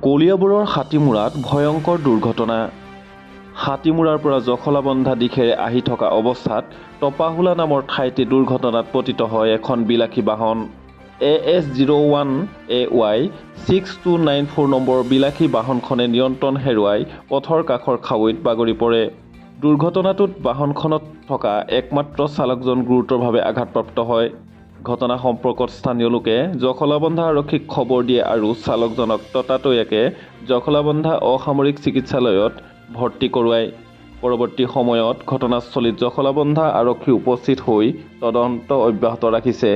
কলিয়াবৰৰ হাতীমূৰাত ভয়ংকৰ দুৰ্ঘটনা। হাতীমূৰাৰ পৰা জখলাবন্ধা দিশেৰে আহি থকা অৱস্থাত টপাহোলা নামৰ ঠাইতে দুৰ্ঘটনাত পতিত হয় এখন বিলাসী বাহন। AS01AY 6294 নম্বৰৰ বিলাসী বাহনখনে নিয়ন্ত্ৰণ হেৰুৱাই পথৰ কাষৰ খাৱৈত বাগৰি পৰে। দুৰ্ঘটনাটোত বাহনখনত থকা একমাত্ৰ চালকজন গুৰুতৰভাৱে আঘাতপ্ৰাপ্ত হয়। ঘটনা সম্পৰ্কত স্থানীয় লোকে জখলাবন্ধা আৰক্ষীক খবৰ দিয়ে আৰু চালকজনক ততাতৈয়াকে জখলাবন্ধা অসামৰিক চিকিৎসালয়ত ভৰ্তি কৰোৱায়। পৰৱৰ্তী সময়ত ঘটনাস্থলীত জখলাবন্ধা আৰক্ষী উপস্থিত হৈ তদন্ত অব্যাহত ৰাখিছে।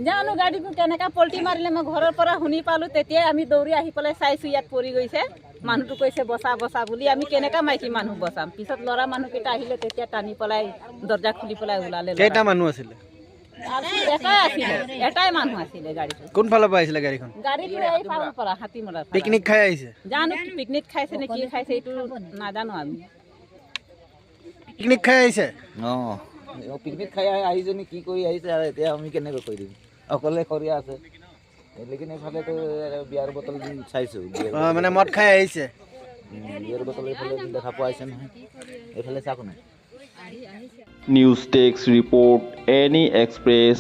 জানো গাড়ীটো কেনেকা পল্টি মাৰিলে মই ঘৰৰ পৰা শুনি পালোঁ। তেতিয়াই আমি দৌৰি আহি পেলাই চাইছোঁ ইয়াত পৰি গৈছে। মানুহটো কৈছে বচা বচা বুলি। আমি কেনেকা মাইকী মানুহ বচাম? পিছত ল'ৰা মানুহকেইটা আহিলে, তেতিয়া টানি পেলাই দৰ্জা খুলি পেলাই ওলালে। কেইটা মানুহ আছিলে? এটাই মানুহ আছিলে গাড়ীটো। কোন ফালৰ পৰা আহিছিলে গাড়ীখন? গাড়ীটো এই ফালৰ পৰা হাতীমূৰাৰ পৰা। পিকনিক খাই আহিছে? জানো পিকনিক খাইছে নে কি খাইছে এইটো নাজানো আমি। পিকনিক খাই আহিছে? পিকনিক খাই আহিছে নে কি কৰি আহিছে আৰু এতিয়া আমি কেনেকৈ কৈ দিম? অকলে খৰিয়া আছে, লেকিন এইফালেতো বিয়াৰ বটল চাইছোঁ। মানে মদ খাই আহিছে? বিয়াৰ বটল এইফালে দেখা পোৱা আহিছে নহয়, এইফালে চাওক নাই। News text report, any express.